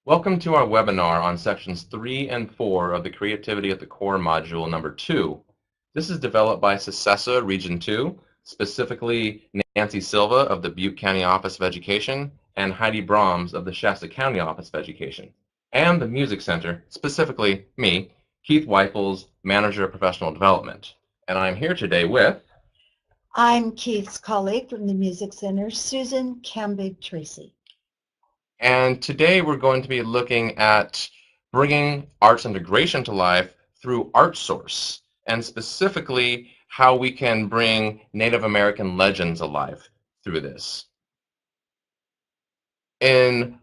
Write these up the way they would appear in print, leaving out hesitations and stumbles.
Welcome to our webinar on sections 3 and 4 of the Creativity at the Core module number 2. This is developed by CCSESA Region 2, specifically Nancy Silva of the Butte County Office of Education and Heidi Brahms of the Shasta County Office of Education, and the Music Center, specifically me, Keith Weifels, Manager of Professional Development. And I'm here today with... I'm Keith's colleague from the Music Center, Susan Cambig-Tracy. And today we're going to be looking at bringing arts integration to life through ArtSource, and specifically how we can bring Native American legends alive through this. In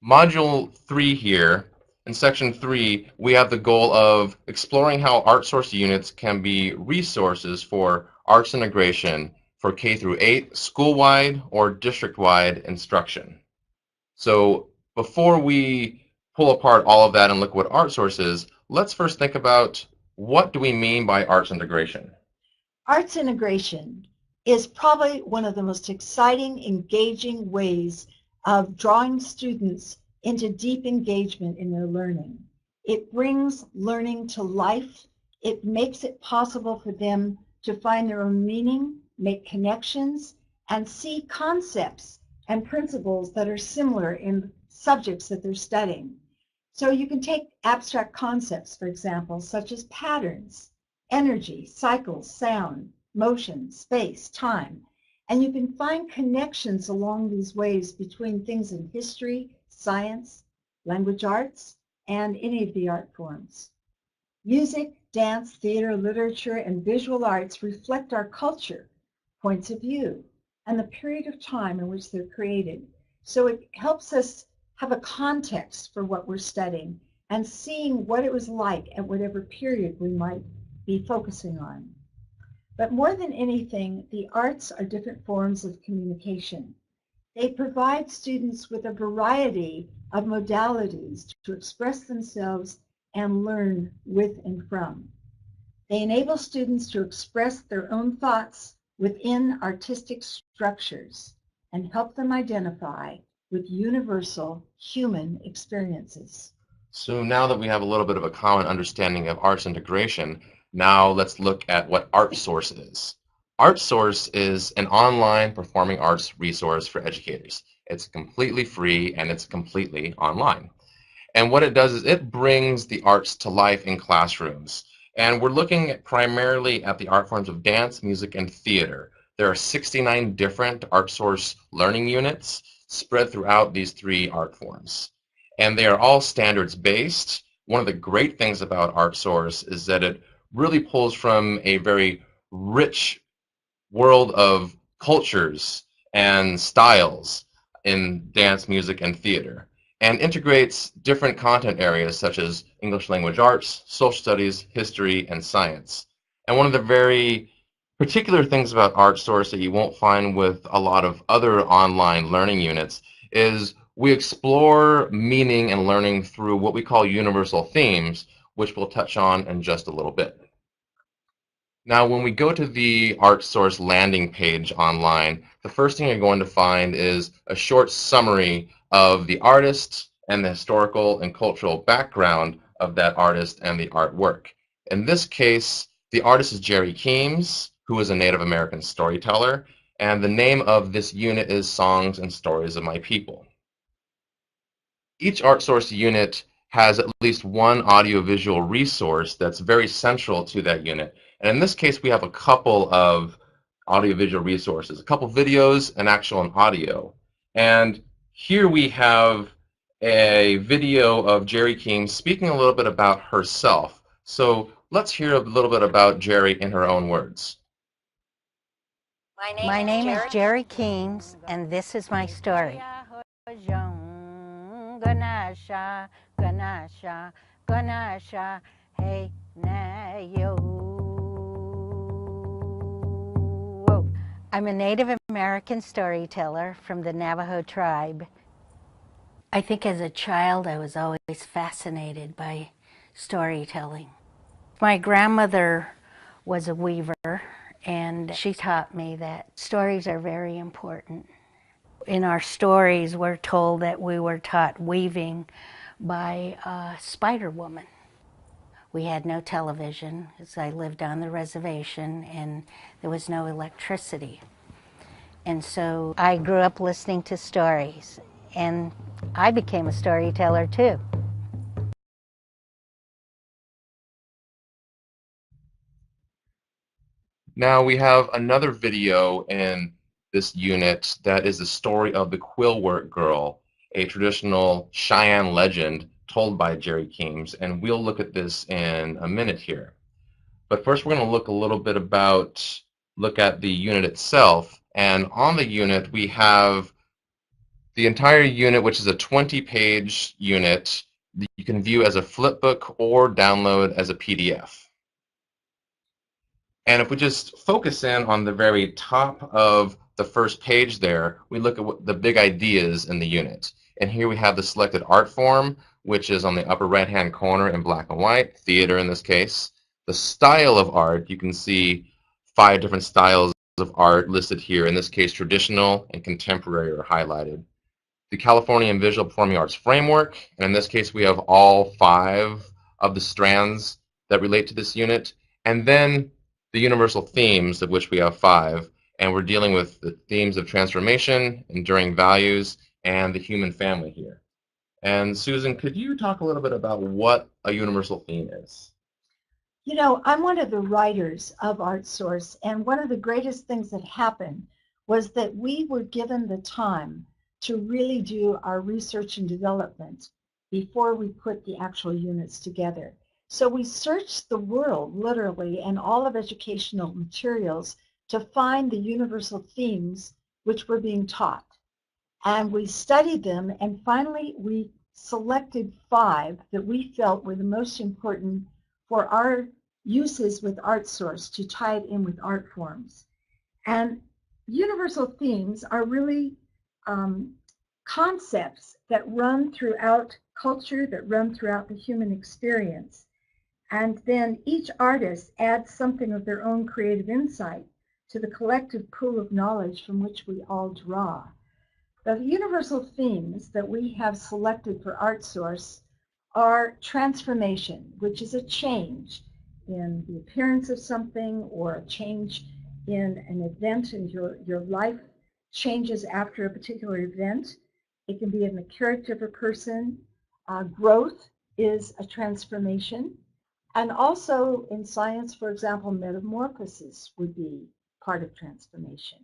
Module 3 here, in Section 3, we have the goal of exploring how ArtSource units can be resources for arts integration for K through 8 school-wide or district-wide instruction. So before we pull apart all of that and look at what ArtSource is, let's first think about what do we mean by arts integration? Arts integration is probably one of the most exciting, engaging ways of drawing students into deep engagement in their learning. It brings learning to life. It makes it possible for them to find their own meaning, make connections, and see concepts and principles that are similar in subjects that they're studying. So you can take abstract concepts, for example, such as patterns, energy, cycles, sound, motion, space, time, and you can find connections along these ways between things in history, science, language arts, and any of the art forms. Music, dance, theater, literature, and visual arts reflect our culture, points of view, and the period of time in which they're created. So it helps us have a context for what we're studying and seeing what it was like at whatever period we might be focusing on. But more than anything, the arts are different forms of communication. They provide students with a variety of modalities to express themselves and learn with and from. They enable students to express their own thoughts within artistic structures and help them identify with universal human experiences. So now that we have a little bit of a common understanding of arts integration, now let's look at what ArtSource is. ArtSource is an online performing arts resource for educators. It's completely free and it's completely online. And what it does is it brings the arts to life in classrooms. And we're looking primarily at the art forms of dance, music, and theater. There are 69 different ArtSource learning units spread throughout these 3 art forms. And they are all standards-based. One of the great things about ArtSource is that it really pulls from a very rich world of cultures and styles in dance, music, and theater, and integrates different content areas such as English language arts, social studies, history, and science. And one of the very particular things about ArtSource that you won't find with a lot of other online learning units is we explore meaning and learning through what we call universal themes, which we'll touch on in just a little bit. Now, when we go to the ArtSource landing page online, the first thing you're going to find is a short summary of the artist and the historical and cultural background of that artist and the artwork. In this case, the artist is Jerry Keams, who is a Native American storyteller, and the name of this unit is Songs and Stories of My People. Each ArtSource unit has at least one audiovisual resource that's very central to that unit. And in this case, we have a couple of audiovisual resources, a couple videos and actual audio. And here we have a video of Jerry Keams speaking a little bit about herself. So let's hear a little bit about Jerry in her own words. My name is Jerry Keams, and this is my story. Ganasha, Ganasha, Ganasha, hey, na yo. I'm a Native American storyteller from the Navajo tribe. I think as a child I was always fascinated by storytelling. My grandmother was a weaver, and she taught me that stories are very important. In our stories, we're told that we were taught weaving by Spider Woman. We had no television, as I lived on the reservation, and there was no electricity. And so I grew up listening to stories, and I became a storyteller too. Now we have another video in this unit that is the story of the Quillwork Girl, a traditional Cheyenne legend told by Jerry Keems, and we'll look at this in a minute here. But first we're going to look a little bit look at the unit itself, and on the unit we have the entire unit, which is a 20-page unit that you can view as a flipbook or download as a PDF. And if we just focus in on the very top of the first page there, we look at what the big ideas in the unit. And here we have the selected art form, which is on the upper right-hand corner in black and white, theater in this case. The style of art, you can see 5 different styles of art listed here. In this case, traditional and contemporary are highlighted. The California Visual Performing Arts Framework, and in this case we have all 5 of the strands that relate to this unit. And then the universal themes, of which we have 5, and we're dealing with the themes of transformation, enduring values, and the human family here. And Susan, could you talk a little bit about what a universal theme is? You know, I'm one of the writers of ArtSource, and one of the greatest things that happened was that we were given the time to really do our research and development before we put the actual units together. So we searched the world, literally, and all of educational materials to find the universal themes which were being taught. And we studied them, and finally we selected 5 that we felt were the most important for our uses with ArtSource to tie it in with art forms. And universal themes are really concepts that run throughout culture, that run throughout the human experience. And then each artist adds something of their own creative insight to the collective pool of knowledge from which we all draw. The universal themes that we have selected for ArtSource are transformation, which is a change in the appearance of something, or a change in an event, and your life changes after a particular event. It can be in the character of a person. Growth is a transformation. And also in science, for example, metamorphosis would be part of transformation.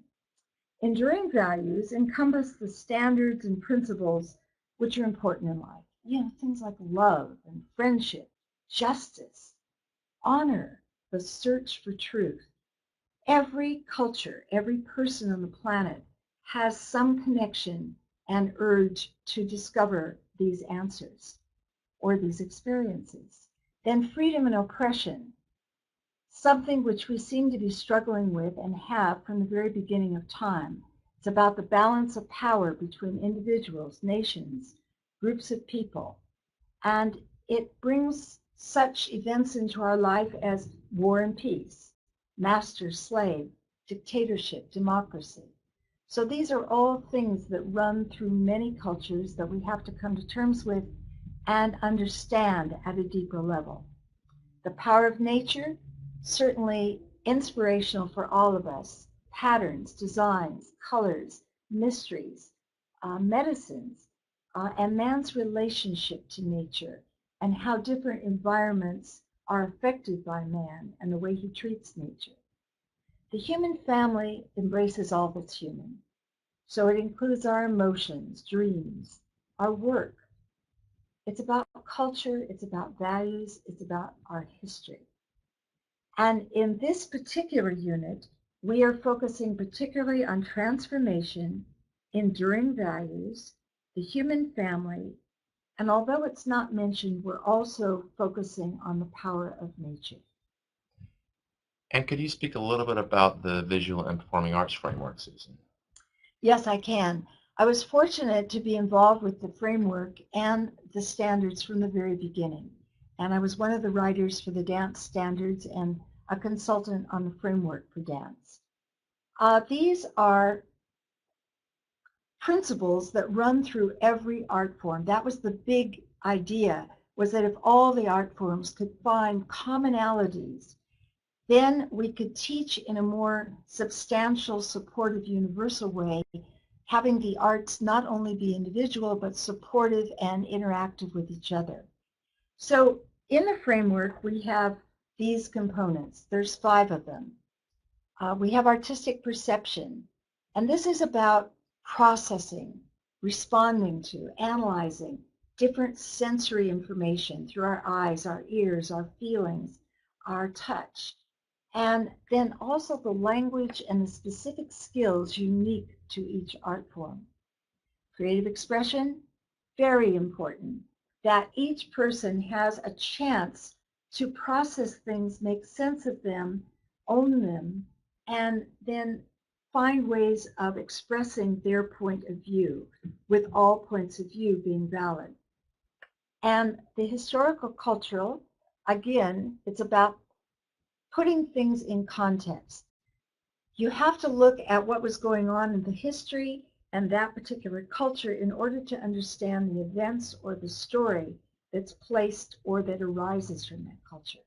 Enduring values encompass the standards and principles which are important in life. You know, things like love and friendship, justice, honor, the search for truth. Every culture, every person on the planet has some connection and urge to discover these answers or these experiences. Then freedom and oppression, something which we seem to be struggling with and have from the very beginning of time. It's about the balance of power between individuals, nations, groups of people. And it brings such events into our life as war and peace, master, slave, dictatorship, democracy. So these are all things that run through many cultures that we have to come to terms with and understand at a deeper level. The power of nature, certainly inspirational for all of us. Patterns, designs, colors, mysteries, medicines, and man's relationship to nature, and how different environments are affected by man and the way he treats nature. The human family embraces all that's human. So it includes our emotions, dreams, our work. It's about culture, it's about values, it's about our history. And in this particular unit, we are focusing particularly on transformation, enduring values, the human family, and although it's not mentioned, we're also focusing on the power of nature. And could you speak a little bit about the Visual and Performing Arts Framework, Susan? Yes, I can. I was fortunate to be involved with the framework and the standards from the very beginning. And I was one of the writers for the dance standards and a consultant on the framework for dance. These are principles that run through every art form. That was the big idea was that if all the art forms could find commonalities, then we could teach in a more substantial, supportive, universal way, having the arts not only be individual, but supportive and interactive with each other. So in the framework, we have these components. There's 5 of them. We have artistic perception, and this is about processing, responding to, analyzing different sensory information through our eyes, our ears, our feelings, our touch, and then also the language and the specific skills unique to each art form. Creative expression, very important, that each person has a chance to process things, make sense of them, own them, and then find ways of expressing their point of view, with all points of view being valid. And the historical cultural, again, it's about putting things in context. You have to look at what was going on in the history and that particular culture in order to understand the events or the story that's placed or that arises from that culture.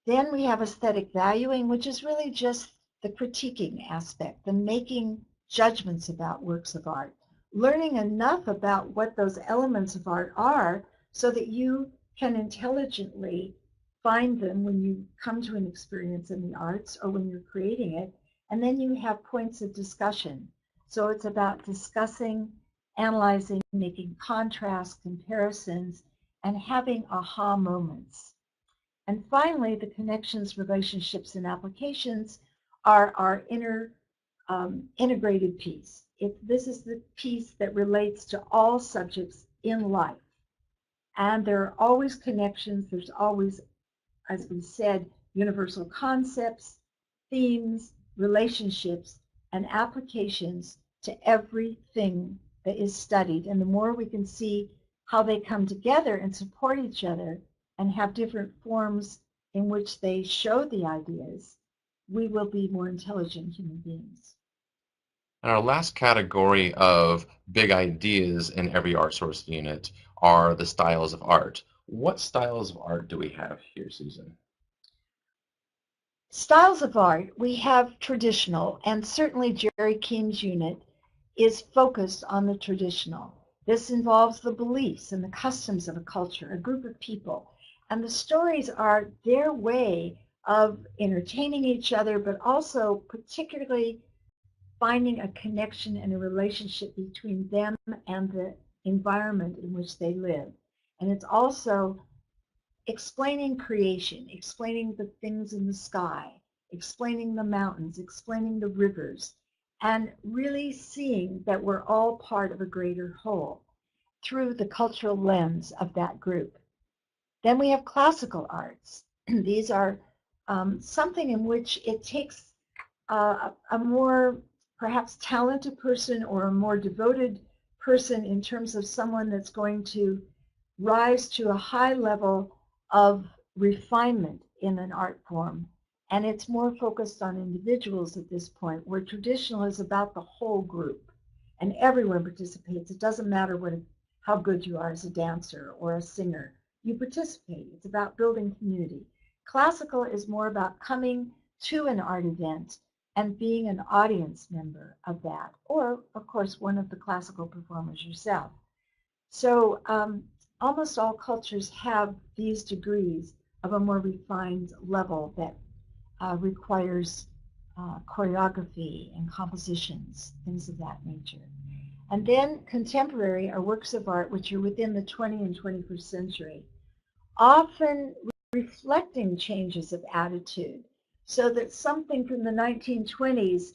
Then we have aesthetic valuing, which is really just the critiquing aspect, the making judgments about works of art, learning enough about what those elements of art are so that you can intelligently find them when you come to an experience in the arts or when you're creating it, and then you have points of discussion. So it's about discussing, analyzing, making contrasts, comparisons, and having aha moments. And finally, the connections, relationships, and applications are our integrated piece. This is the piece that relates to all subjects in life. And there are always connections. There's always, as we said, universal concepts, themes, relationships, and applications to everything that is studied. And the more we can see how they come together and support each other and have different forms in which they show the ideas, we will be more intelligent human beings. And our last category of big ideas in every art source unit are the styles of art. What styles of art do we have here, Susan? Styles of art, we have traditional, and certainly Jerry Keene's unit is focused on the traditional. This involves the beliefs and the customs of a culture, a group of people. And the stories are their way of entertaining each other, but also particularly finding a connection and a relationship between them and the environment in which they live. And it's also explaining creation, explaining the things in the sky, explaining the mountains, explaining the rivers, and really seeing that we're all part of a greater whole through the cultural lens of that group. Then we have classical arts. These are something in which it takes a more perhaps talented person or a more devoted person in terms of someone that's going to rise to a high level of refinement in an art form. And it's more focused on individuals at this point, where traditional is about the whole group and everyone participates. It doesn't matter how good you are as a dancer or a singer. You participate. It's about building community. Classical is more about coming to an art event and being an audience member of that, or of course one of the classical performers yourself. So almost all cultures have these degrees of a more refined level that requires choreography and compositions, things of that nature. And then contemporary are works of art which are within the 20th and 21st century, often reflecting changes of attitude, so that something from the 1920s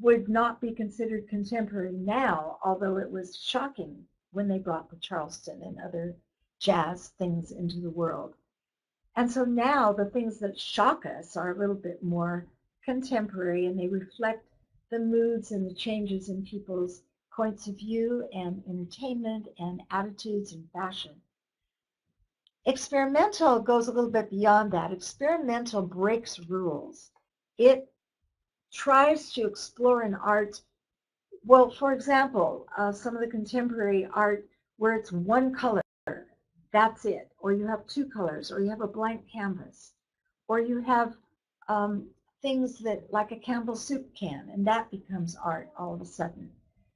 would not be considered contemporary now, although it was shocking when they brought the Charleston and other jazz things into the world. And so now the things that shock us are a little bit more contemporary, and they reflect the moods and the changes in people's points of view and entertainment and attitudes and fashion. Experimental goes a little bit beyond that. Experimental breaks rules. It tries to explore an art, well, for example, some of the contemporary art where it's one color that's it. Or you have two colors, or you have a blank canvas, or you have things that like a Campbell soup can, and that becomes art all of a sudden.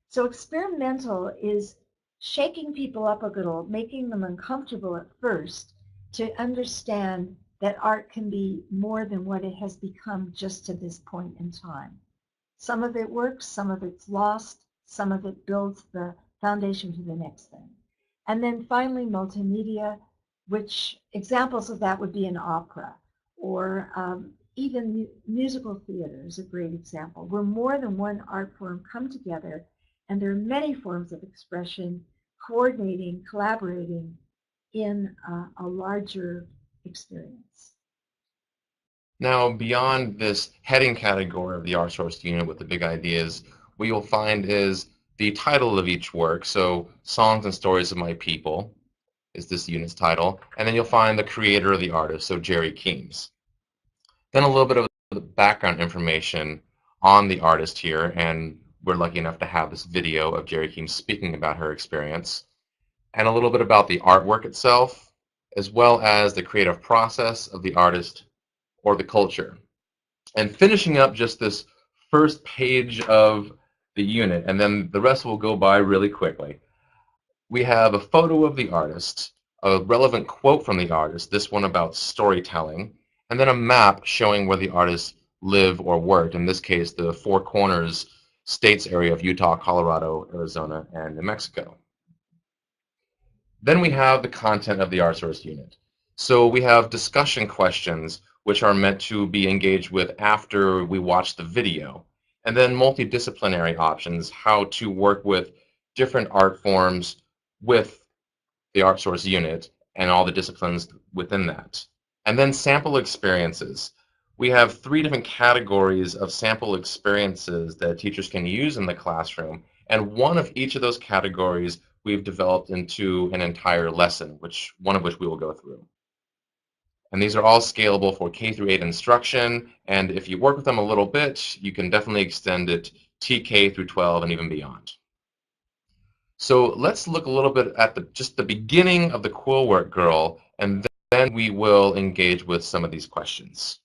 So experimental is shaking people up a little, making them uncomfortable at first to understand that art can be more than what it has become just to this point in time. Some of it works, some of it's lost, some of it builds the foundation for the next thing. And then finally, multimedia, which examples of that would be an opera, or even musical theater is a great example, where more than one art form come together, and there are many forms of expression coordinating, collaborating in a larger experience. Now, beyond this heading category of the ArtSource unit with the big ideas, what you'll find is the title of each work. So, Songs and Stories of My People is this unit's title. And then you'll find the creator of the artist, so Jerry Keams. Then a little bit of the background information on the artist here, and we're lucky enough to have this video of Jerry Keams speaking about her experience, and a little bit about the artwork itself, as well as the creative process of the artist or the culture. And finishing up just this first page of the unit, and then the rest will go by really quickly. We have a photo of the artist, a relevant quote from the artist, this one about storytelling, and then a map showing where the artist lived or worked, in this case the Four Corners states area of Utah, Colorado, Arizona, and New Mexico. Then we have the content of the ArtSource unit. So we have discussion questions which are meant to be engaged with after we watch the video, and then multidisciplinary options, how to work with different art forms with the ArtSource unit and all the disciplines within that. And then sample experiences. We have 3 different categories of sample experiences that teachers can use in the classroom, and one of each of those categories we've developed into an entire lesson, one of which we will go through. And these are all scalable for K through 8 instruction, and if you work with them a little bit, you can definitely extend it TK through 12 and even beyond. So let's look a little bit at just the beginning of the quill work girl, and then we will engage with some of these questions.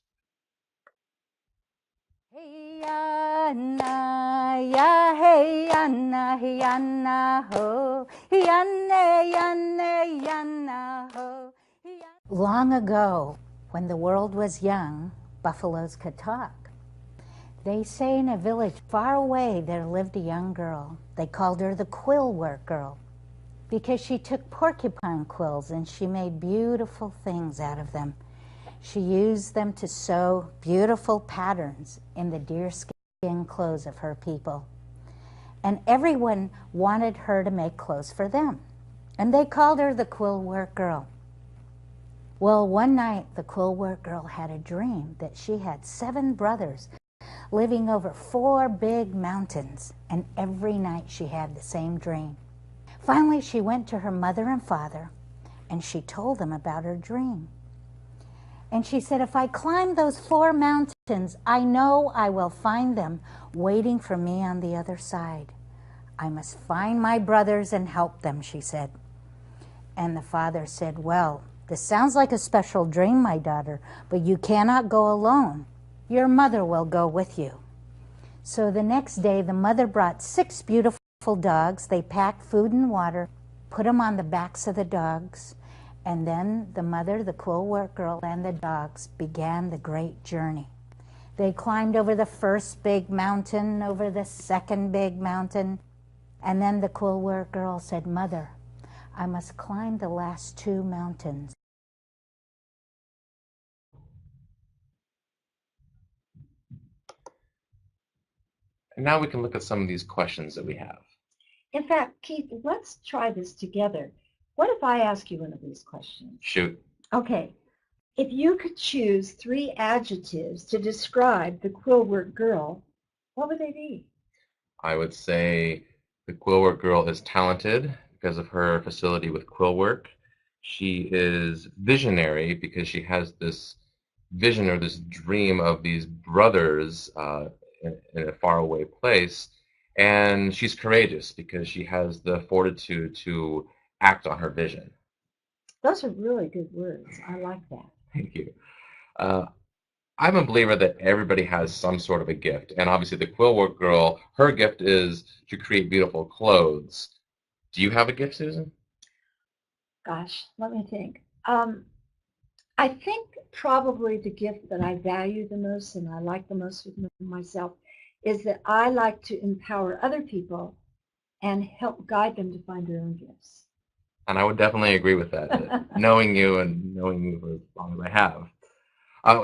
Hey Anna, ya hey Anna, hey Anna ho, hey Anna, Anna, Anna ho. Long ago, when the world was young, buffaloes could talk. They say in a village far away there lived a young girl. They called her the quill work girl because she took porcupine quills and she made beautiful things out of them. She used them to sew beautiful patterns in the deerskin clothes of her people. And everyone wanted her to make clothes for them. And they called her the quill work girl. Well, one night the quill work girl had a dream that she had 7 brothers living over 4 big mountains, and every night she had the same dream. Finally, she went to her mother and father, and she told them about her dream. And she said, if I climb those 4 mountains, I know I will find them waiting for me on the other side. I must find my brothers and help them, she said. And the father said, well, this sounds like a special dream, my daughter, but you cannot go alone. Your mother will go with you. So the next day, the mother brought 6 beautiful dogs. They packed food and water, put them on the backs of the dogs, and then the mother, the quill work girl, and the dogs began the great journey. They climbed over the first big mountain, over the second big mountain, and then the quill work girl said, Mother, I must climb the last 2 mountains. And now we can look at some of these questions that we have. In fact, Keith, let's try this together. What if I ask you one of these questions? Shoot. Okay. If you could choose 3 adjectives to describe the quill work girl, what would they be? I would say the quill work girl is talented because of her facility with quill work. She is visionary because she has this vision or this dream of these brothers in a faraway place. And she's courageous because she has the fortitude to act on her vision. Those are really good words. I like that. Thank you. I'm a believer that everybody has some sort of a gift, and obviously the quill work girl, her gift is to create beautiful clothes. Do you have a gift, Susan? Gosh, let me think. I think probably the gift that I value the most and I like the most with myself is that I like to empower other people and help guide them to find their own gifts. And I would definitely agree with that, knowing you and knowing you for as long as I have.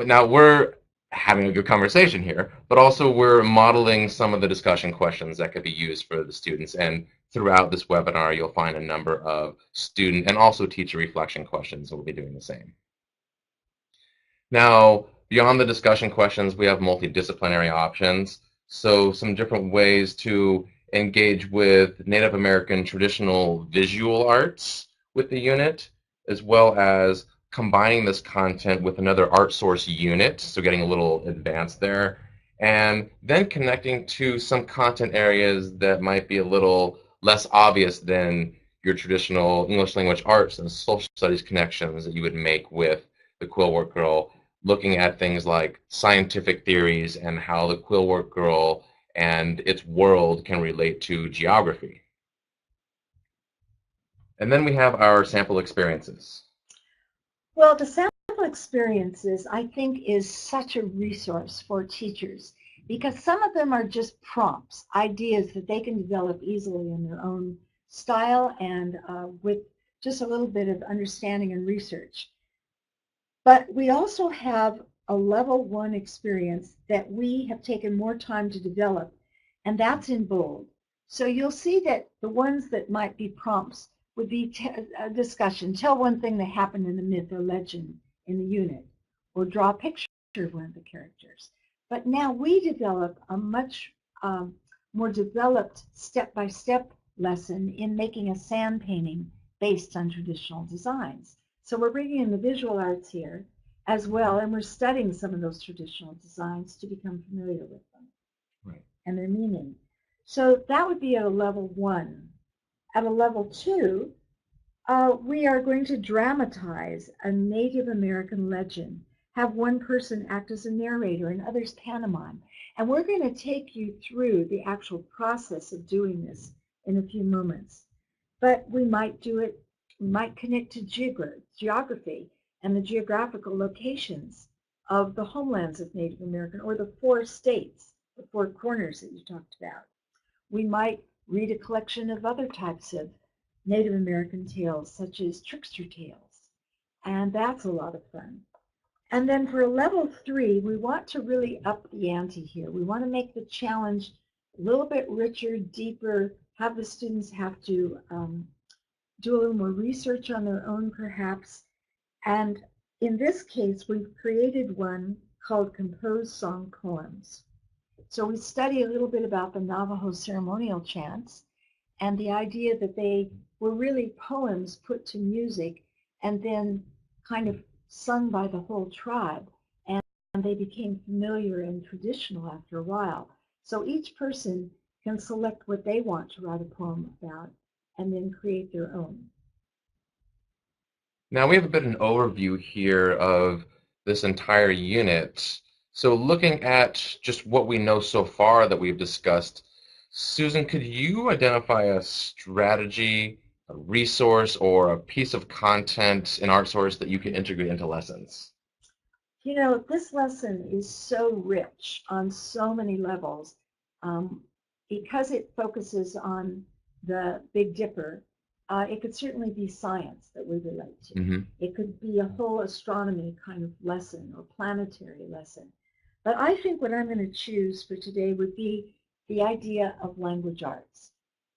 Now we're having a good conversation here, but also we're modeling some of the discussion questions that could be used for the students. And throughout this webinar, you'll find a number of student and also teacher reflection questions that will be doing the same. Now, beyond the discussion questions, we have multidisciplinary options. So some different ways to engage with Native American traditional visual arts with the unit, as well as combining this content with another ArtSource unit, so getting a little advanced there, and then connecting to some content areas that might be a little less obvious than your traditional English language arts and social studies connections that you would make with the Quill Work Girl, looking at things like scientific theories and how the Quill Work Girl and its world can relate to geography. And then we have our sample experiences. Well, the sample experiences, I think, is such a resource for teachers because some of them are just prompts, ideas that they can develop easily in their own style and with just a little bit of understanding and research. But we also have a level 1 experience that we have taken more time to develop, and that's in bold. So you'll see that the ones that might be prompts would be a discussion. Tell one thing that happened in the myth or legend in the unit, or draw a picture of one of the characters. But now we develop a much more developed step-by-step lesson in making a sand painting based on traditional designs. So we're bringing in the visual arts here as well, and we're studying some of those traditional designs to become familiar with them, right, and their meaning. So that would be at a level 1. At a level 2, we are going to dramatize a Native American legend, have one person act as a narrator and others pantomime. And we're going to take you through the actual process of doing this in a few moments. But we might do it, we might connect to geography and the geographical locations of the homelands of Native American, or the 4 states, the 4 corners that you talked about. We might read a collection of other types of Native American tales, such as trickster tales, and that's a lot of fun. And then for level 3, we want to really up the ante here. We want to make the challenge a little bit richer, deeper, have the students have to do a little more research on their own, perhaps. And in this case, we've created one called Composed Song Poems. So we study a little bit about the Navajo ceremonial chants and the idea that they were really poems put to music and then kind of sung by the whole tribe. And they became familiar and traditional after a while. So each person can select what they want to write a poem about and then create their own. Now we have a bit of an overview here of this entire unit. So looking at just what we know so far that we've discussed, Susan, could you identify a strategy, a resource, or a piece of content in ArtSource that you can integrate into lessons? You know, this lesson is so rich on so many levels. Because it focuses on the Big Dipper, it could certainly be science that we relate to. Mm-hmm. It could be a whole astronomy kind of lesson or planetary lesson. But I think what I'm going to choose for today would be the idea of language arts.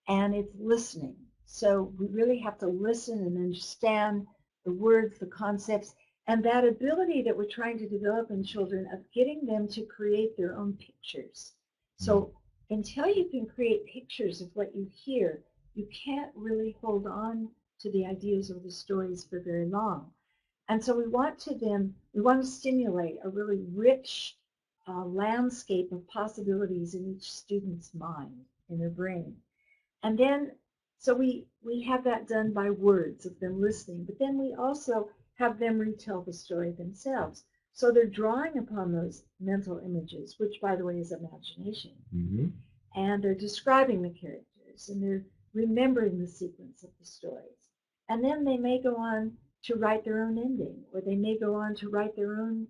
And it's listening. So we really have to listen and understand the words, the concepts, and that ability that we're trying to develop in children of getting them to create their own pictures. So until you can create pictures of what you hear, you can't really hold on to the ideas or the stories for very long. And so we want to stimulate a really rich landscape of possibilities in each student's mind, in their brain. And then So we have that done by words of them listening, but then we also have them retell the story themselves. So they're drawing upon those mental images, which by the way is imagination. Mm-hmm. And they're describing the characters and they're remembering the sequence of the stories. And then they may go on to write their own ending, or they may go on to write their own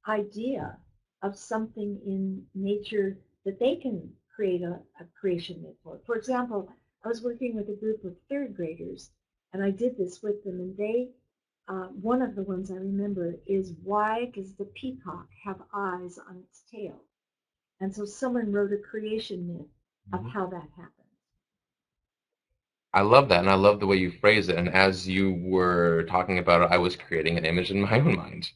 idea of something in nature that they can create a creation myth for. For example, I was working with a group of third graders, and I did this with them, and they, one of the ones I remember is, why does the peacock have eyes on its tail? And so someone wrote a creation myth of how that happened. I love that, and I love the way you phrase it. And as you were talking about it, I was creating an image in my own mind.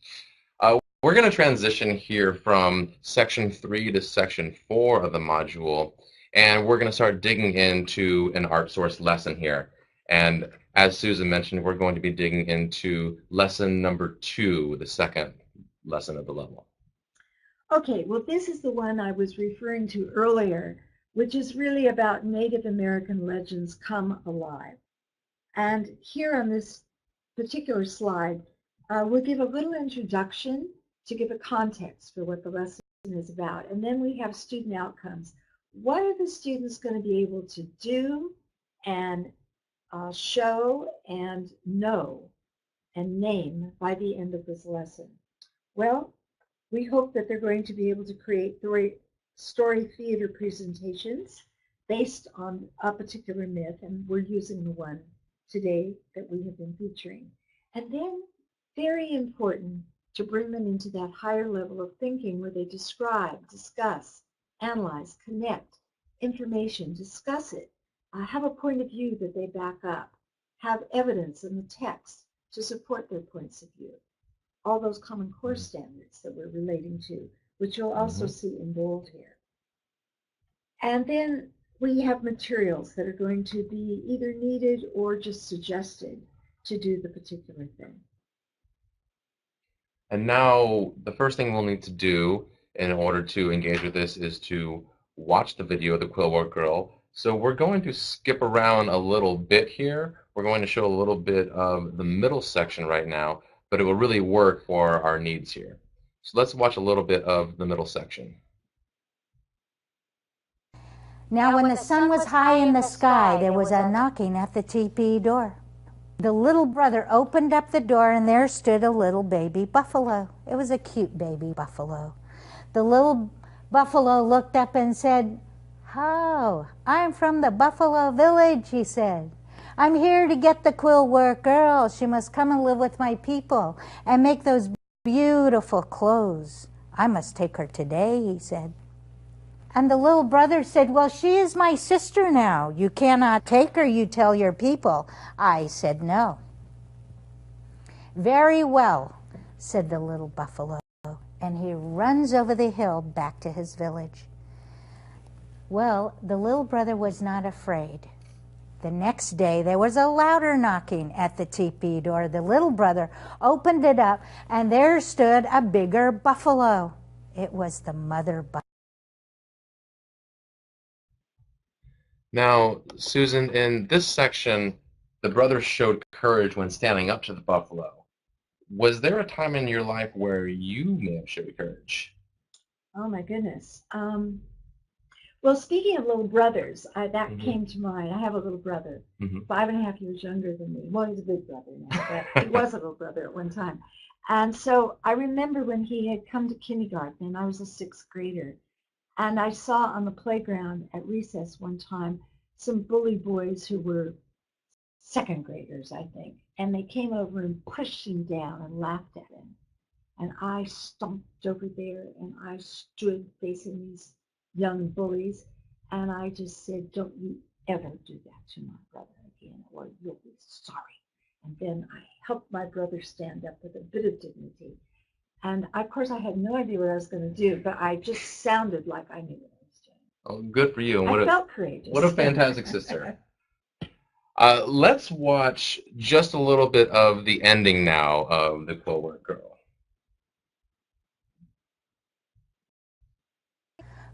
We're going to transition here from section 3 to section 4 of the module, and we're going to start digging into an art source lesson here. And as Susan mentioned, we're going to be digging into lesson number 2, the second lesson of the level. Okay, well, this is the one I was referring to earlier, which is really about Native American legends come alive. And here on this particular slide, we'll give a little introduction to give a context for what the lesson is about. And then we have student outcomes. What are the students going to be able to do and show and know and name by the end of this lesson? Well, we hope that they're going to be able to create story theater presentations based on a particular myth, and we're using the one today that we have been featuring. And then, very important, to bring them into that higher level of thinking where they describe, discuss, analyze, connect information, discuss it, have a point of view that they back up, have evidence in the text to support their points of view. All those Common Core standards that we're relating to, which you'll also see in bold here. And then we have materials that are going to be either needed or just suggested to do the particular thing. And now the first thing we'll need to do in order to engage with this is to watch the video of the Quillwork Girl. So we're going to skip around a little bit here. We're going to show a little bit of the middle section right now, but it will really work for our needs here. So let's watch a little bit of the middle section. Now when the sun was high in the sky, there was a knocking at the teepee door. The little brother opened up the door, and there stood a little baby buffalo. It was a cute baby buffalo. The little buffalo looked up and said, "Oh, I'm from the Buffalo Village," he said. "I'm here to get the Quillwork Girl. She must come and live with my people and make those beautiful clothes. I must take her today," he said. And the little brother said, "Well, she is my sister now. You cannot take her, you tell your people." I said, "No." "Very well," said the little buffalo, and he runs over the hill back to his village. Well, the little brother was not afraid. The next day, there was a louder knocking at the teepee door. The little brother opened it up, and there stood a bigger buffalo. It was the mother buffalo. Now, Susan, in this section, the brother showed courage when standing up to the buffalo. Was there a time in your life where you may have showed courage? Oh my goodness. Well, speaking of little brothers, that came to mind. I have a little brother, 5.5 years younger than me. Well, he's a big brother now, but he was a little brother at one time. And so I remember when he had come to kindergarten, and I was a 6th grader, and I saw on the playground at recess one time some bully boys who were 2nd graders, I think, and they came over and pushed him down and laughed at him. And I stomped over there, and I stood facing these young bullies, and I just said, "Don't you ever do that to my brother again, or you'll be sorry." And then I helped my brother stand up with a bit of dignity. And of course, I had no idea what I was going to do, but I just sounded like I knew what I was doing. Oh, good for you. And I felt courageous. What a fantastic sister. Let's watch just a little bit of the ending now of the Quillwork Girl.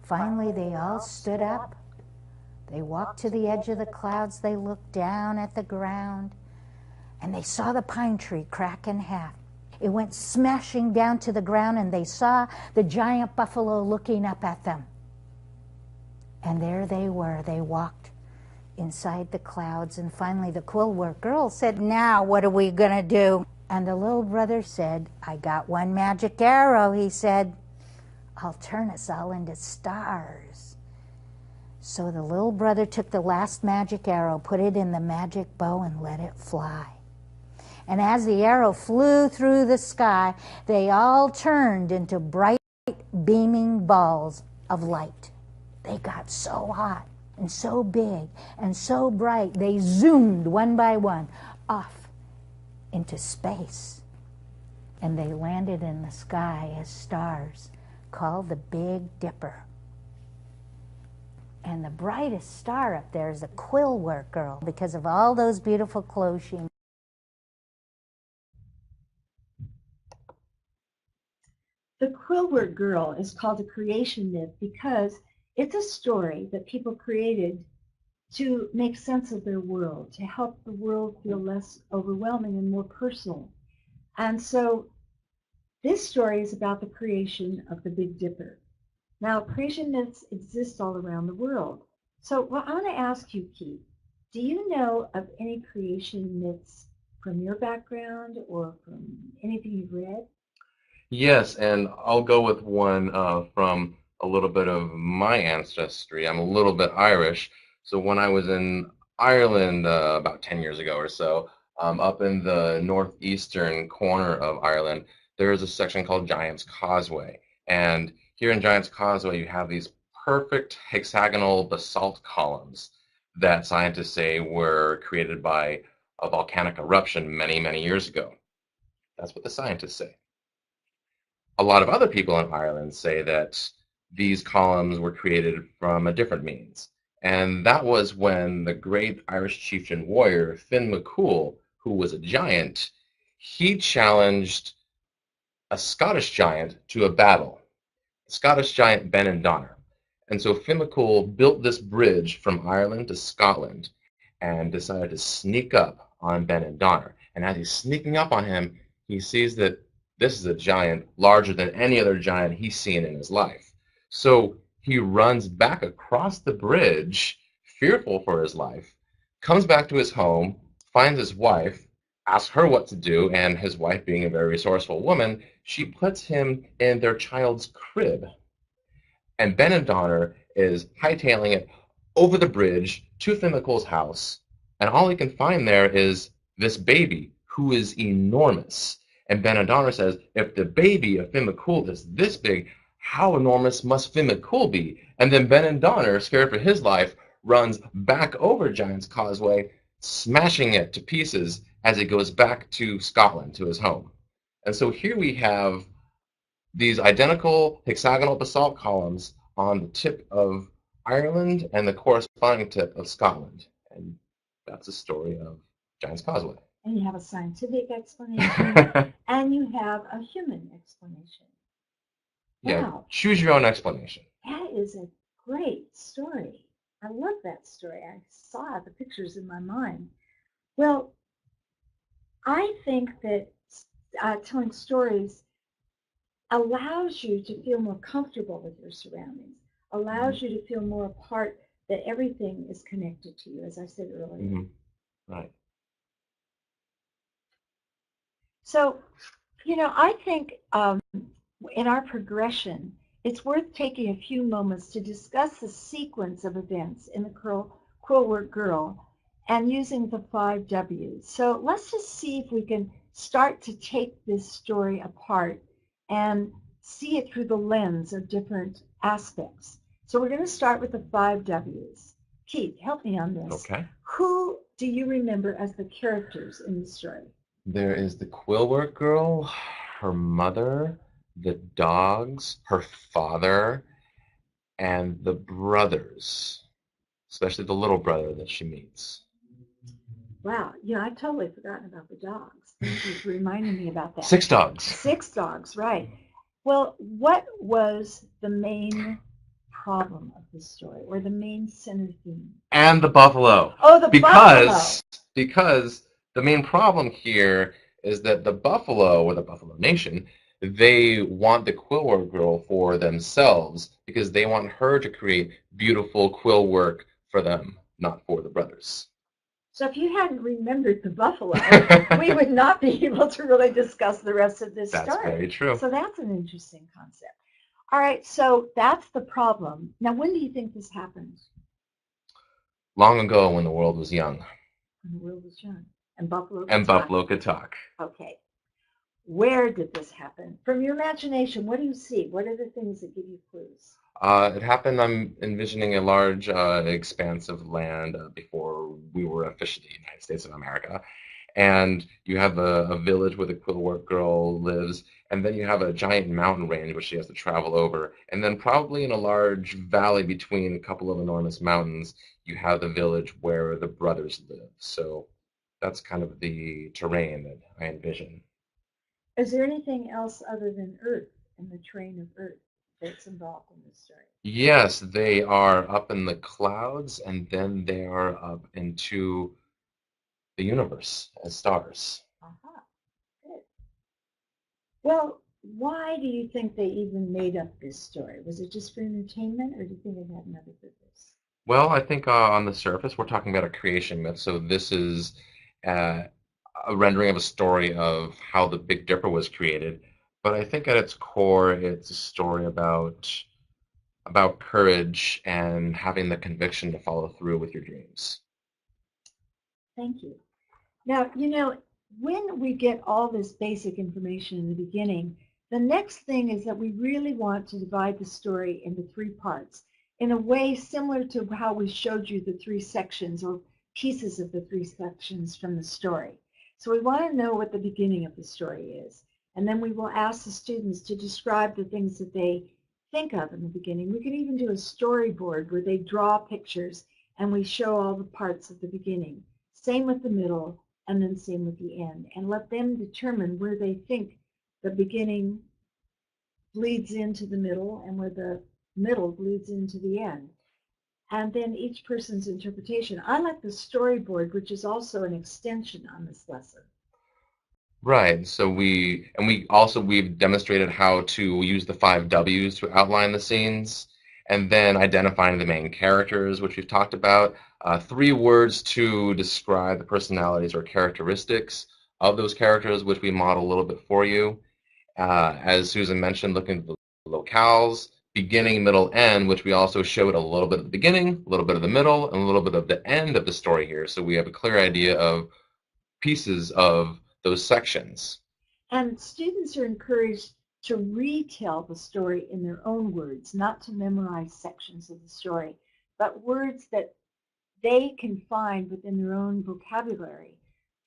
Finally, they all stood up. They walked to the edge of the clouds, they looked down at the ground, and they saw the pine tree crack in half. It went smashing down to the ground, and they saw the giant buffalo looking up at them. And there they were. They walked inside the clouds, and finally the Quillwork girl said, "Now what are we going to do?" And the little brother said, "I got one magic arrow," he said. "I'll turn us all into stars." So the little brother took the last magic arrow, put it in the magic bow, and let it fly. And as the arrow flew through the sky, they all turned into bright, beaming balls of light. They got so hot and so big and so bright, they zoomed one by one off into space. And they landed in the sky as stars called the Big Dipper. And the brightest star up there is the Quillwork girl because of all those beautiful clothes she made. The Quillwork girl is called a creation myth because it's a story that people created to make sense of their world, to help the world feel less overwhelming and more personal. And so this story is about the creation of the Big Dipper. Now, creation myths exist all around the world. So I want to ask you, Keith, do you know of any creation myths from your background or from anything you've read? Yes, and I'll go with one from a little bit of my ancestry. I'm a little bit Irish, so when I was in Ireland about 10 years ago or so, up in the northeastern corner of Ireland, there is a section called Giant's Causeway. And here in Giant's Causeway, you have these perfect hexagonal basalt columns that scientists say were created by a volcanic eruption many, many years ago. That's what the scientists say. A lot of other people in Ireland say that these columns were created from a different means. And that was when the great Irish chieftain warrior Finn McCool, who was a giant, he challenged a Scottish giant to a battle, Scottish giant Benandonner. And so Finn McCool built this bridge from Ireland to Scotland and decided to sneak up on Benandonner. And as he's sneaking up on him, he sees that this is a giant larger than any other giant he's seen in his life. So he runs back across the bridge, fearful for his life, comes back to his home, finds his wife, asks her what to do, and his wife, being a very resourceful woman, she puts him in their child's crib. And Benandonner is hightailing it over the bridge to Finn McCool's house, and all he can find there is this baby who is enormous. And Benandonner says, if the baby of Finn McCool is this big, how enormous must Finn McCool be? And then Benandonner, scared for his life, runs back over Giant's Causeway, smashing it to pieces as he goes back to Scotland, to his home. And so here we have these identical hexagonal basalt columns on the tip of Ireland and the corresponding tip of Scotland. And that's the story of Giant's Causeway. And you have a scientific explanation, and you have a human explanation. Yeah, Wow. Choose your own explanation. That is a great story. I love that story. I saw the pictures in my mind. Well, I think that telling stories allows you to feel more comfortable with your surroundings, allows you to feel more a part, that everything is connected to you, as I said earlier. Mm-hmm. Right. So, I think in our progression, it's worth taking a few moments to discuss the sequence of events in the Quillwork Girl and using the 5 W's. So let's just see if we can start to take this story apart and see it through the lens of different aspects. So we're going to start with the 5 W's. Keith, help me on this. Okay. Who do you remember as the characters in the story? There is the Quillwork Girl, her mother, the dogs, her father, and the brothers, especially the little brother that she meets. Wow, I'd totally forgotten about the dogs. Thank you for reminding me about that. 6 dogs. 6 dogs, right. Well, what was the main problem of the story, or the main center theme? And the buffalo. Oh, the buffalo. Because the main problem here is that the buffalo, or the Buffalo Nation, they want the quill work girl for themselves because they want her to create beautiful quill work for them, not for the brothers. So if you hadn't remembered the buffalo, we would not be able to really discuss the rest of this story. That's very true. So that's an interesting concept. All right, so that's the problem. Now, when do you think this happened? Long ago, when the world was young. When the world was young. And Buffalo could And talk? Buffalo could talk. Okay. Where did this happen? From your imagination, what do you see? What are the things that give you clues? It happened, I'm envisioning a large expanse of land before we were officially the United States of America. And you have a village where the quillwork girl lives, and then you have a giant mountain range which she has to travel over. And then probably in a large valley between a couple of enormous mountains, you have the village where the brothers live. So that's kind of the terrain that I envision. Is there anything else other than Earth and the terrain of Earth that's involved in this story? Yes, they are up in the clouds, and then they are up into the universe as stars. Uh-huh. Good. Well, why do you think they even made up this story? Was it just for entertainment, or do you think it had another purpose? Well, I think on the surface, we're talking about a creation myth, so this is a rendering of a story of how the Big Dipper was created. But I think at its core, it's a story about courage and having the conviction to follow through with your dreams. Thank you. Now, you know, when we get all this basic information in the beginning, the next thing is that we really want to divide the story into 3 parts in a way similar to how we showed you the 3 sections or pieces of the 3 sections from the story. So we want to know what the beginning of the story is. And then we will ask the students to describe the things that they think of in the beginning. We could even do a storyboard where they draw pictures and we show all the parts of the beginning. Same with the middle, and then same with the end. And let them determine where they think the beginning bleeds into the middle and where the middle bleeds into the end. And then each person's interpretation. I like the storyboard, which is also an extension on this lesson. Right. So we've demonstrated how to use the 5 W's to outline the scenes, and then identifying the main characters, which we've talked about. 3 words to describe the personalities or characteristics of those characters, which we model a little bit for you. As Susan mentioned, looking at the locales, beginning, middle, end, which we also showed a little bit of the beginning, a little bit of the middle, and a little bit of the end of the story here. So we have a clear idea of pieces of those sections. And students are encouraged to retell the story in their own words, not to memorize sections of the story, but words that they can find within their own vocabulary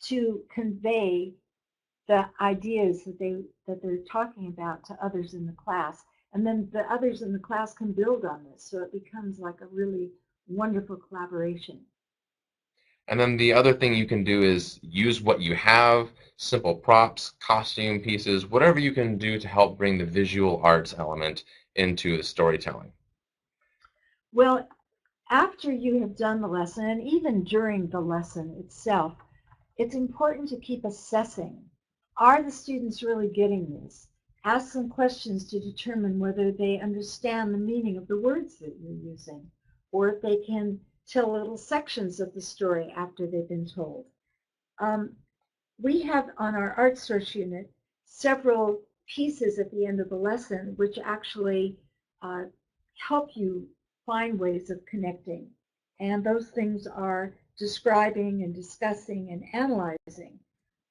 to convey the ideas that they're talking about to others in the class. And then the others in the class can build on this, so it becomes like a really wonderful collaboration. And then the other thing you can do is use what you have, simple props, costume pieces, whatever you can do to help bring the visual arts element into the storytelling. Well, after you have done the lesson, and even during the lesson itself, it's important to keep assessing. Are the students really getting this? Ask some questions to determine whether they understand the meaning of the words that you're using, or if they can tell little sections of the story after they've been told. We have on our ArtSource unit several pieces at the end of the lesson which actually help you find ways of connecting. And those things are describing and discussing and analyzing.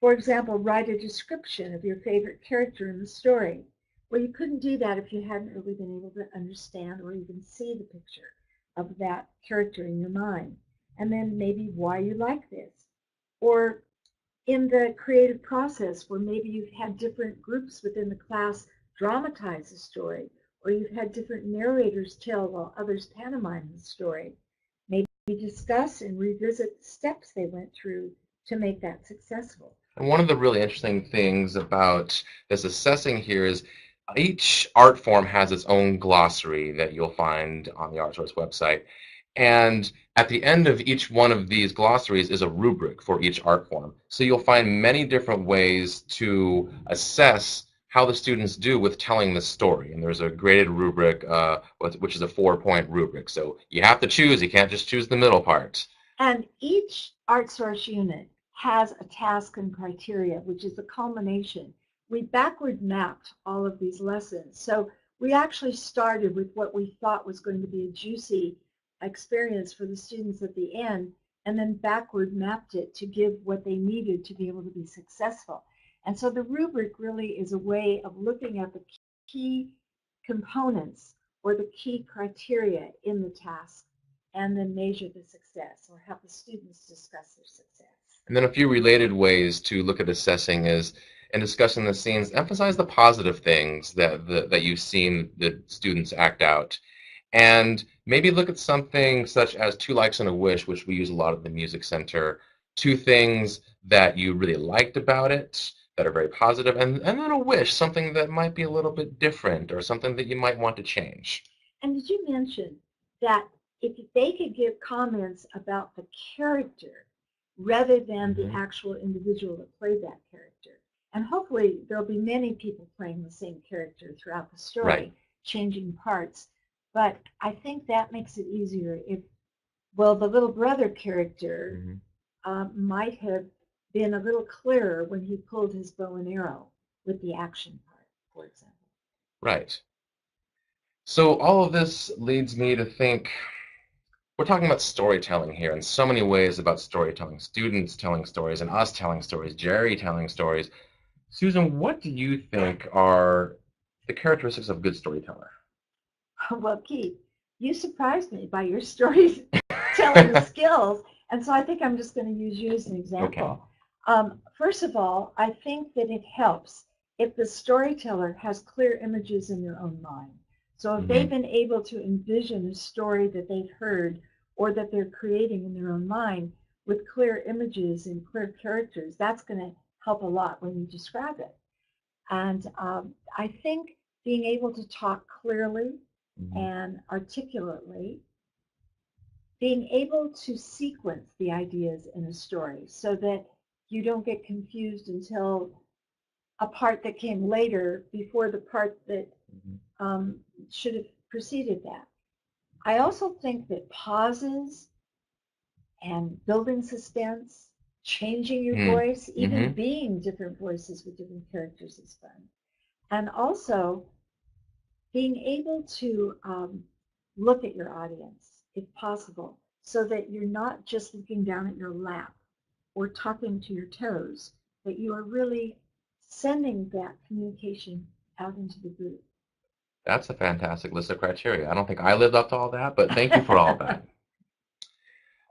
For example, write a description of your favorite character in the story. Well, you couldn't do that if you hadn't really been able to understand or even see the picture of that character in your mind. And then maybe why you like this. Or in the creative process where maybe you've had different groups within the class dramatize a story, or you've had different narrators tell while others pantomime the story. Maybe discuss and revisit the steps they went through to make that successful. And one of the really interesting things about this assessing here is Each art form has its own glossary that you'll find on the ArtSource website. And at the end of each one of these glossaries is a rubric for each art form. So you'll find many different ways to assess how the students do with telling the story. And there's a graded rubric, which is a 4-point rubric. So you have to choose. You can't just choose the middle part. And each ArtSource unit has a task and criteria, which is the culmination. We backward mapped all of these lessons. So we actually started with what we thought was going to be a juicy experience for the students at the end, and then backward mapped it to give what they needed to be able to be successful. And so the rubric really is a way of looking at the key components or the key criteria in the task, and then measure the success or have the students discuss their success. And then a few related ways to look at assessing is, in discussing the scenes, emphasize the positive things that you've seen the students act out. And maybe look at something such as 2 likes and a wish, which we use a lot at the Music Center. 2 things that you really liked about it that are very positive, and then a wish, something that might be a little bit different or something that you might want to change. And did you mention that if they could give comments about the character rather than the actual individual that played that character? And hopefully there'll be many people playing the same character throughout the story, Right. changing parts. But I think that makes it easier if, well, the little brother character might have been a little clearer when he pulled his bow and arrow with the action part, for example. Right. So all of this leads me to think, we're talking about storytelling here in so many ways about storytelling. Students telling stories and us telling stories, Jerry telling stories. Susan, what do you think are the characteristics of a good storyteller? Well, Keith, you surprised me by your storytelling skills, and so I think I'm just going to use you as an example. Okay. First of all, I think that it helps if the storyteller has clear images in their own mind. So if they've been able to envision a story that they've heard or that they're creating in their own mind with clear images and clear characters, that's going to help a lot when you describe it. And I think being able to talk clearly and articulately, being able to sequence the ideas in a story so that you don't get confused until a part that came later before the part that should have preceded that. I also think that pauses and building suspense, changing your voice, even being different voices with different characters is fun. And also being able to look at your audience, if possible, so that you're not just looking down at your lap or talking to your toes, but you are really sending that communication out into the group. That's a fantastic list of criteria. I don't think I lived up to all that, but thank you for all that.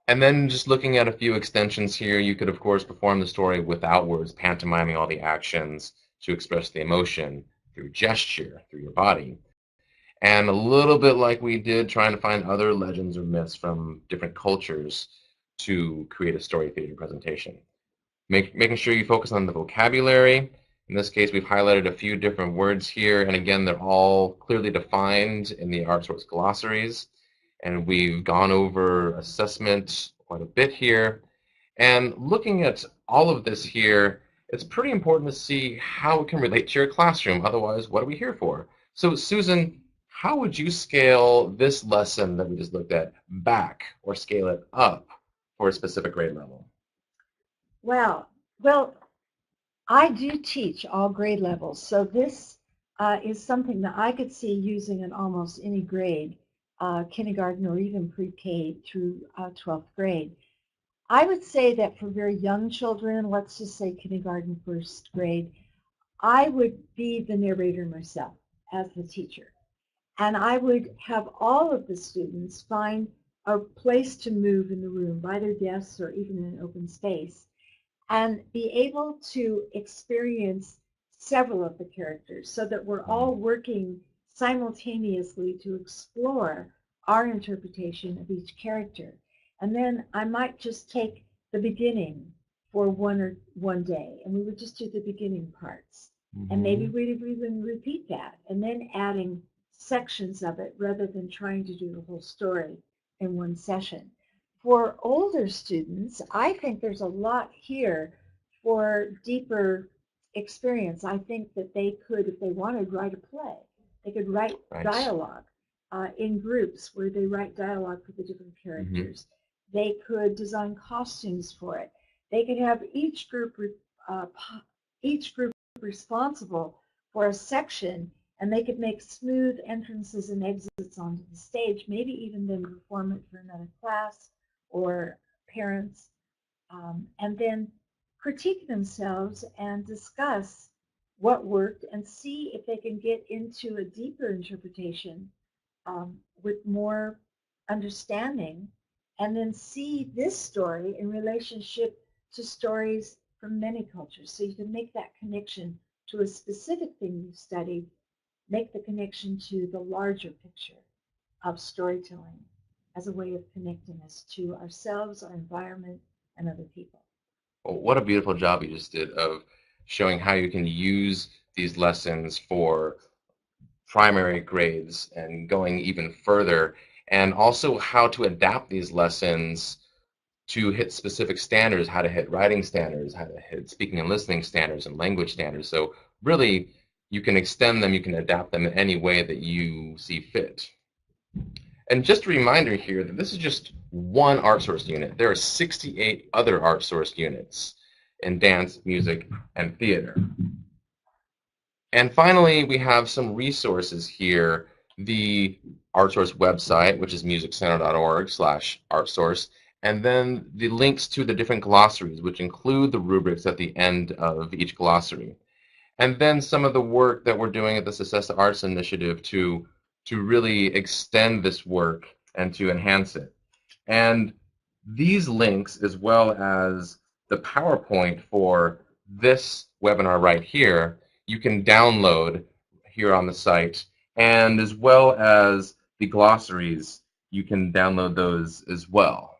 And then just looking at a few extensions here, you could, of course, perform the story without words, pantomiming all the actions to express the emotion through gesture, through your body. And a little bit like we did trying to find other legends or myths from different cultures to create a story theater presentation. Making sure you focus on the vocabulary. In this case, we've highlighted a few different words here, and again, they're all clearly defined in the ArtSource glossaries. And we've gone over assessment quite a bit here. And looking at all of this here, it's pretty important to see how it can relate to your classroom. Otherwise, what are we here for? So, Susan, how would you scale this lesson that we just looked at back or scale it up for a specific grade level? Well, I do teach all grade levels, so this is something that I could see using in almost any grade, kindergarten or even pre-K through 12th grade. I would say that for very young children, let's just say kindergarten, first grade, I would be the narrator myself as the teacher. And I would have all of the students find a place to move in the room by their desks or even in an open space and be able to experience several of the characters so that we're all working simultaneously to explore our interpretation of each character. And then I might just take the beginning for one day, and we would just do the beginning parts. And maybe we'd even repeat that, and then adding sections of it rather than trying to do the whole story in one session. For older students, I think there's a lot here for deeper experience. I think that they could, if they wanted, write a play. They could write dialogue in groups where they write dialogue for the different characters. They could design costumes for it. They could have each group responsible for a section, and they could make smooth entrances and exits onto the stage, maybe even then perform it for another class or parents, and then critique themselves and discuss what worked and see if they can get into a deeper interpretation with more understanding, and then see this story in relationship to stories from many cultures. So you can make that connection to a specific thing you've studied, make the connection to the larger picture of storytelling as a way of connecting us to ourselves, our environment, and other people. Well, what a beautiful job you just did of showing how you can use these lessons for primary grades and going even further, and also how to adapt these lessons to hit specific standards, how to hit writing standards, how to hit speaking and listening standards and language standards. So really, you can extend them, you can adapt them in any way that you see fit. And just a reminder here that this is just one ArtSource unit. There are 68 other ArtSource units in dance, music, and theater. And finally, we have some resources here. The ArtSource website, which is musiccenter.org/artsource, and then the links to the different glossaries, which include the rubrics at the end of each glossary. And then some of the work that we're doing at the CCSESA Arts Initiative to really extend this work and to enhance it. And these links, as well as the PowerPoint for this webinar right here, you can download here on the site, and as well as the glossaries, you can download those as well.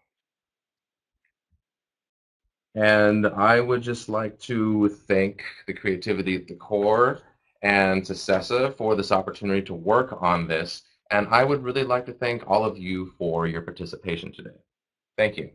And I would just like to thank the creativity at the Core and to CCSESA for this opportunity to work on this. And I would really like to thank all of you for your participation today. Thank you.